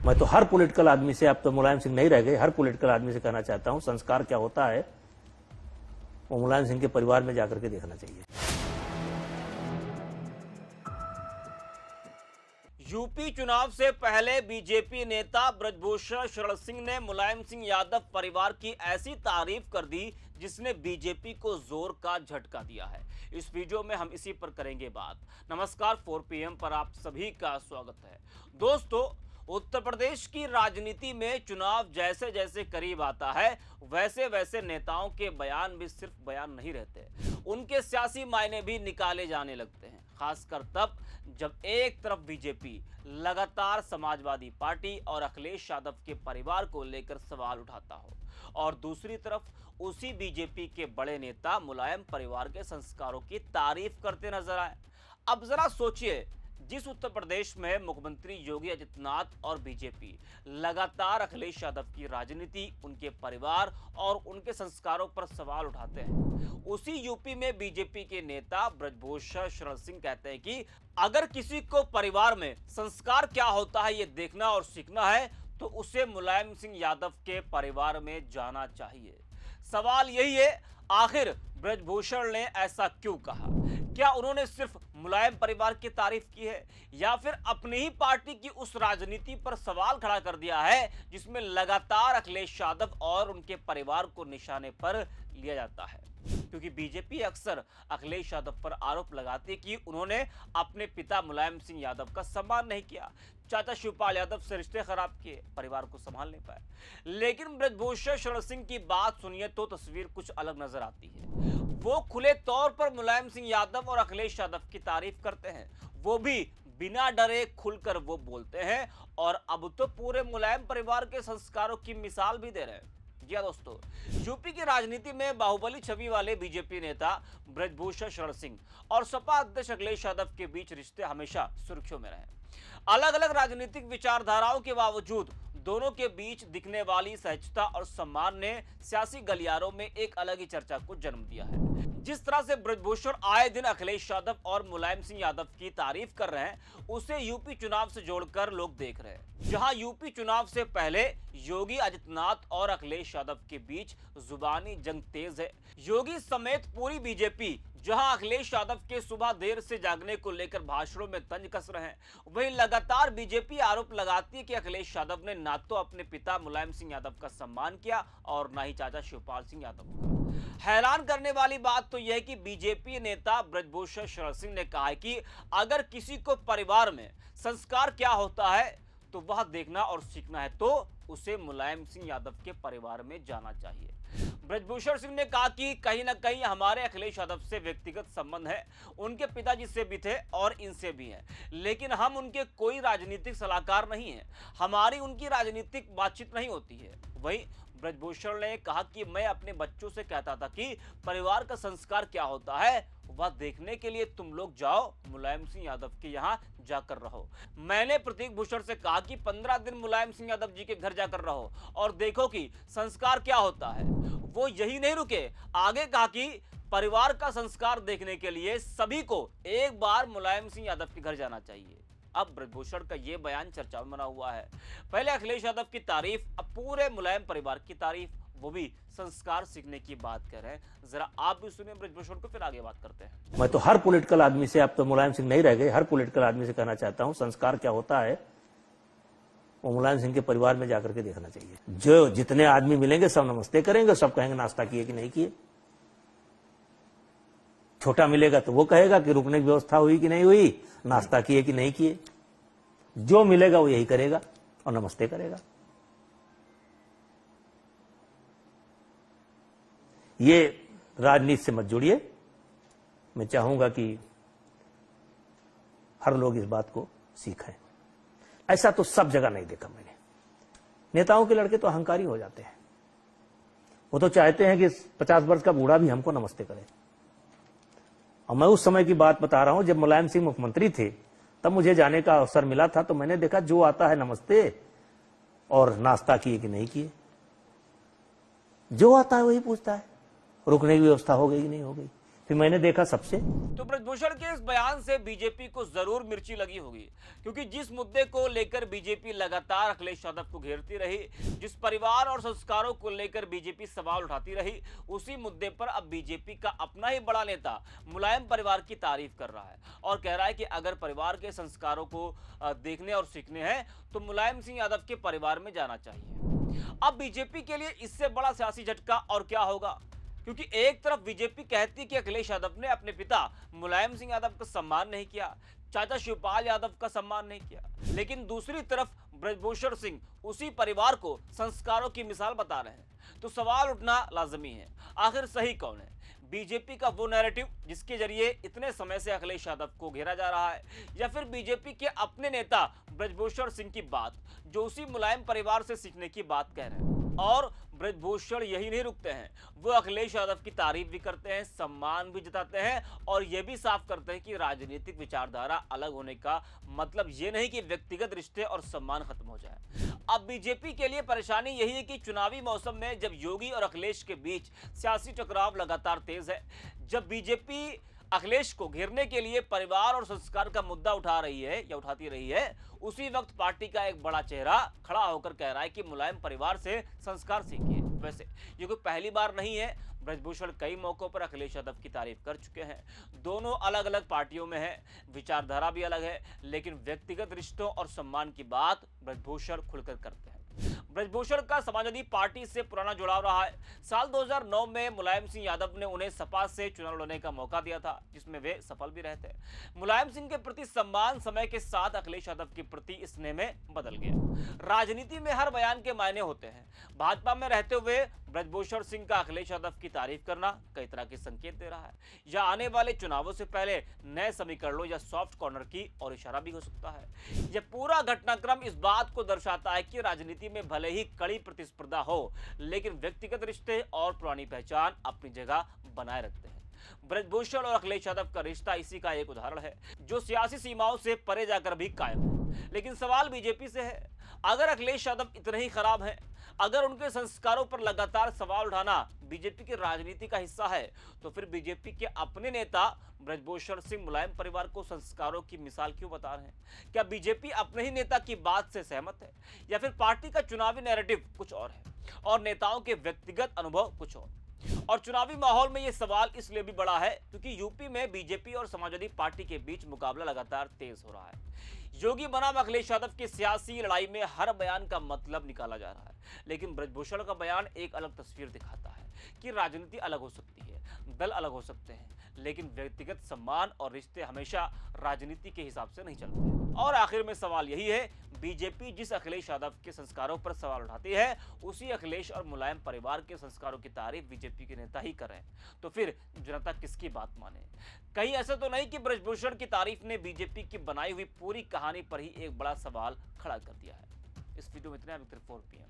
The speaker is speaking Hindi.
मैं तो हर पॉलिटिकल आदमी से, अब तो मुलायम सिंह नहीं रह गए, हर पॉलिटिकल आदमी से कहना चाहता हूं, संस्कार क्या होता है वो मुलायम सिंह के परिवार में जाकर के देखना चाहिए। यूपी चुनाव से पहले बीजेपी नेता ब्रजभूषण शरण सिंह ने मुलायम सिंह यादव परिवार की ऐसी तारीफ कर दी जिसने बीजेपी को जोर का झटका दिया है। इस वीडियो में हम इसी पर करेंगे बात। नमस्कार, 4 PM पर आप सभी का स्वागत है। दोस्तों, उत्तर प्रदेश की राजनीति में चुनाव जैसे जैसे करीब आता है वैसे वैसे नेताओं के बयान भी सिर्फ बयान नहीं रहते, उनके सियासी मायने भी निकाले जाने लगते हैं। खासकर तब जब एक तरफ बीजेपी लगातार समाजवादी पार्टी और अखिलेश यादव के परिवार को लेकर सवाल उठाता हो और दूसरी तरफ उसी बीजेपी के बड़े नेता मुलायम परिवार के संस्कारों की तारीफ करते नजर आए। अब जरा सोचिए, जिस उत्तर प्रदेश में मुख्यमंत्री योगी आदित्यनाथ और बीजेपी लगातार अखिलेश यादव की राजनीति, उनके परिवार और उनके संस्कारों पर सवाल उठाते हैं, उसी यूपी में बीजेपी के नेता ब्रजभूषण शरण सिंह कहते हैं कि अगर किसी को परिवार में संस्कार क्या होता है ये देखना और सीखना है तो उसे मुलायम सिंह यादव के परिवार में जाना चाहिए। सवाल यही है, आखिर ब्रजभूषण ने ऐसा क्यों कहा? क्या उन्होंने सिर्फ मुलायम परिवार की तारीफ की है या फिर अपनी ही पार्टी की उस राजनीति पर सवाल खड़ा कर दिया है जिसमें लगातार अखिलेश यादव और उनके परिवार को निशाने पर लिया जाता है? क्योंकि बीजेपी अक्सर अखिलेश यादव पर आरोप लगाती है कि उन्होंने अपने पिता मुलायम सिंह यादव का सम्मान नहीं किया, चाचा शिवपाल यादव से रिश्ते खराब किए, परिवार को संभाल नहीं पाए। लेकिन ब्रजभूषण शरण सिंह की बात सुनिए तो तस्वीर कुछ अलग नजर आती है। वो खुले तौर पर मुलायम सिंह यादव और अखिलेश यादव की तारीफ करते हैं, वो भी बिना डरे खुलकर वो बोलते हैं और अब तो पूरे मुलायम परिवार के संस्कारों की मिसाल भी दे रहे हैं। जी दोस्तों, यूपी की राजनीति में बाहुबली छवि वाले बीजेपी नेता ब्रजभूषण शरण सिंह और सपा अध्यक्ष अखिलेश यादव के बीच रिश्ते हमेशा सुर्खियों में रहे। अलग अलग राजनीतिक विचारधाराओं के बावजूद दोनों के बीच दिखने वाली सहजता और सम्मान ने सियासी गलियारों में एक अलग ही चर्चा को जन्म दिया है। जिस तरह से ब्रजभूषण आए दिन अखिलेश यादव और मुलायम सिंह यादव की तारीफ कर रहे हैं, उसे यूपी चुनाव से जोड़कर लोग देख रहे हैं। जहां यूपी चुनाव से पहले योगी आदित्यनाथ और अखिलेश यादव के बीच जुबानी जंग तेज है। योगी समेत पूरी बीजेपी जहां अखिलेश यादव के सुबह देर से जागने को लेकर भाषणों में तंज कस रहे हैं, वहीं लगातार बीजेपी आरोप लगाती है कि अखिलेश यादव ने ना तो अपने पिता मुलायम सिंह यादव का सम्मान किया और ना ही चाचा शिवपाल सिंह यादव का। हैरान करने वाली बात तो यह है कि बीजेपी नेता ब्रजभूषण शरण सिंह ने कहा है कि अगर किसी को परिवार में संस्कार क्या होता है तो वह देखना और सीखना है तो उसे मुलायम सिंह यादव के परिवार में जाना चाहिए। ब्रजभूषण सिंह ने कहा कि कहीं ना कहीं हमारे अखिलेश यादव से व्यक्तिगत संबंध है, उनके पिताजी से भी थे और इनसे भी हैं, लेकिन हम उनके कोई राजनीतिक सलाहकार नहीं हैं, हमारी उनकी राजनीतिक बातचीत नहीं होती है। वहीं ब्रजभूषण ने कहा कि मैं अपने बच्चों से कहता था कि परिवार का संस्कार क्या होता है वह देखने के लिए तुम लोग जाओ, मुलायम सिंह यादव के यहाँ जाकर रहो। मैंने प्रतीक भूषण से कहा कि 15 दिन मुलायम सिंह यादव जी के घर जाकर रहो और देखो कि संस्कार क्या होता है। वो यही नहीं रुके, आगे कहा कि परिवार का संस्कार देखने के लिए सभी को एक बार मुलायम सिंह यादव के घर जाना चाहिए। अब ब्रजभूषण का ये बयान चर्चा में बना हुआ है। पहले अखिलेश यादव की तारीफ, अब पूरे मुलायम परिवार की तारीफ, वो भी संस्कार सीखने की बात कर रहे हैं। जरा आप भी सुनिए ब्रजभूषण को, फिर आगे बात करते हैं। मैं तो हर पॉलिटिकल आदमी से, अब तो मुलायम सिंह नहीं रह गए, हर पॉलिटिकल आदमी से कहना चाहता हूं, संस्कार क्या होता है वो मुलायम सिंह के परिवार में जाकर के देखना चाहिए। जो जितने आदमी मिलेंगे सब नमस्ते करेंगे, सब कहेंगे नाश्ता किए कि नहीं किए। छोटा मिलेगा तो वो कहेगा कि रुकने की व्यवस्था हुई कि नहीं हुई, नाश्ता किए कि नहीं किए। जो मिलेगा वो यही करेगा और नमस्ते करेगा। ये राजनीति से मत जुड़िए। मैं चाहूंगा कि हर लोग इस बात को सीखें। ऐसा तो सब जगह नहीं देखा मैंने। नेताओं के लड़के तो अहंकारी हो जाते हैं, वो तो चाहते हैं कि 50 वर्ष का बूढ़ा भी हमको नमस्ते करे। और मैं उस समय की बात बता रहा हूं, जब मुलायम सिंह मुख्यमंत्री थे तब मुझे जाने का अवसर मिला था, तो मैंने देखा जो आता है नमस्ते और नाश्ता किए कि नहीं किए। जो आता है वही पूछता है रुकने की व्यवस्था हो गई कि नहीं हो गई। फिर मैंने देखा सबसे। तो ब्रजभूषण के इस बयान से बीजेपी को जरूर मिर्ची लगी होगी, क्योंकि जिस मुद्दे को लेकर बीजेपी लगातार अखिलेश यादव को घेरती रही, जिस परिवार और संस्कारों को लेकर बीजेपी सवाल उठाती रही, उसी मुद्दे पर अब बीजेपी का अपना ही बड़ा नेता मुलायम परिवार की तारीफ कर रहा है और कह रहा है कि अगर परिवार के संस्कारों को देखने और सीखने हैं तो मुलायम सिंह यादव के परिवार में जाना चाहिए। अब बीजेपी के लिए इससे बड़ा सियासी झटका और क्या होगा, क्योंकि एक तरफ बीजेपी कहती है कि अखिलेश यादव ने अपने पिता मुलायम सिंह यादव का सम्मान नहीं किया, चाचा शिवपाल यादव का सम्मान नहीं किया, लेकिन दूसरी तरफ ब्रजभूषण सिंह उसी परिवार को संस्कारों की मिसाल बता रहे हैं। तो सवाल उठना लाजमी है, आखिर सही कौन है? बीजेपी का वो नैरेटिव जिसके जरिए इतने समय से अखिलेश यादव को घेरा जा रहा है, या फिर बीजेपी के अपने नेता ब्रजभूषण सिंह की बात जो उसी मुलायम परिवार से सीखने की बात कह रहे हैं? और ब्रजभूषण यही नहीं रुकते हैं, वो अखिलेश यादव की तारीफ भी करते हैं, सम्मान भी जताते हैं और यह भी साफ करते हैं कि राजनीतिक विचारधारा अलग होने का मतलब ये नहीं कि व्यक्तिगत रिश्ते और सम्मान खत्म हो जाए। अब बीजेपी के लिए परेशानी यही है कि चुनावी मौसम में जब योगी और अखिलेश के बीच सियासी टकराव लगातार तेज है, जब बीजेपी अखिलेश को घेरने के लिए परिवार और संस्कार का मुद्दा उठा रही है या उठाती रही है, उसी वक्त पार्टी का एक बड़ा चेहरा खड़ा होकर कह रहा है कि मुलायम परिवार से संस्कार सीखिए। वैसे ये कोई पहली बार नहीं है, ब्रजभूषण कई मौकों पर अखिलेश यादव की तारीफ कर चुके हैं। दोनों अलग अलग पार्टियों में हैं, विचारधारा भी अलग है, लेकिन व्यक्तिगत रिश्तों और सम्मान की बात ब्रजभूषण खुलकर करते हैं। ब्रजभूषण का समाजवादी पार्टी से पुराना जुड़ाव रहा है। साल 2009 में मुलायम सिंह यादव ने उन्हें सपा से चुनाव लड़ने का मौका दिया था, जिसमें वे सफल भी रहे थे। मुलायम सिंह के प्रति सम्मान समय के साथ अखिलेश यादव के प्रति स्नेह में बदल गया। राजनीति में हर बयान के मायने होते हैं। भाजपा में रहते हुए ब्रजभूषण सिंह का अखिलेश यादव की तारीफ करना कई तरह के संकेत दे रहा है, या आने वाले चुनावों से पहले नए समीकरणों या सॉफ्ट कॉर्नर की और इशारा भी हो सकता है। यह पूरा घटनाक्रम इस बात को दर्शाता है कि राजनीति में भले ही कड़ी प्रतिस्पर्धा हो, लेकिन व्यक्तिगत रिश्ते और पुरानी पहचान अपनी जगह बनाए रखते हैं। ब्रजभूषण और अखिलेश यादव का रिश्ता इसी का एक उदाहरण है, जो सियासी सीमाओं से परे जाकर भी कायम है। लेकिन सवाल बीजेपी से है, अगर अखिलेश यादव इतने ही खराब हैं, अगर उनके संस्कारों पर लगातार सवाल उठाना बीजेपी की राजनीति का हिस्सा है, तो फिर बीजेपी के अपने नेता ब्रजभूषण सिंह मुलायम परिवार को संस्कारों की मिसाल क्यों बता रहे हैं? क्या बीजेपी अपने ही नेता की बात से सहमत है, या फिर पार्टी का चुनावी नैरेटिव कुछ और है और नेताओं के व्यक्तिगत अनुभव कुछ और चुनावी माहौल में यह सवाल इसलिए भी बड़ा है क्योंकि यूपी में बीजेपी और समाजवादी पार्टी के बीच मुकाबला लगातार तेज हो रहा है। योगी बनाम अखिलेश यादव की सियासी लड़ाई में हर बयान का मतलब निकाला जा रहा है, लेकिन ब्रजभूषण का बयान एक अलग तस्वीर दिखाता है कि राजनीति अलग हो सकती है, दल अलग हो सकते हैं, लेकिन व्यक्तिगत सम्मान और रिश्ते हमेशा राजनीति के हिसाब से नहीं चलते। और आखिर में सवाल यही है, बीजेपी जिस अखिलेश यादव के संस्कारों पर सवाल उठाती है, उसी अखिलेश और मुलायम परिवार के संस्कारों की तारीफ बीजेपी के नेता ही कर रहे हैं, तो फिर जनता किसकी बात माने? कहीं ऐसा तो नहीं कि ब्रजभूषण की तारीफ ने बीजेपी की बनाई हुई पूरी कहानी पर ही एक बड़ा सवाल खड़ा कर दिया है। इस वीडियो में इतना, 4 PM।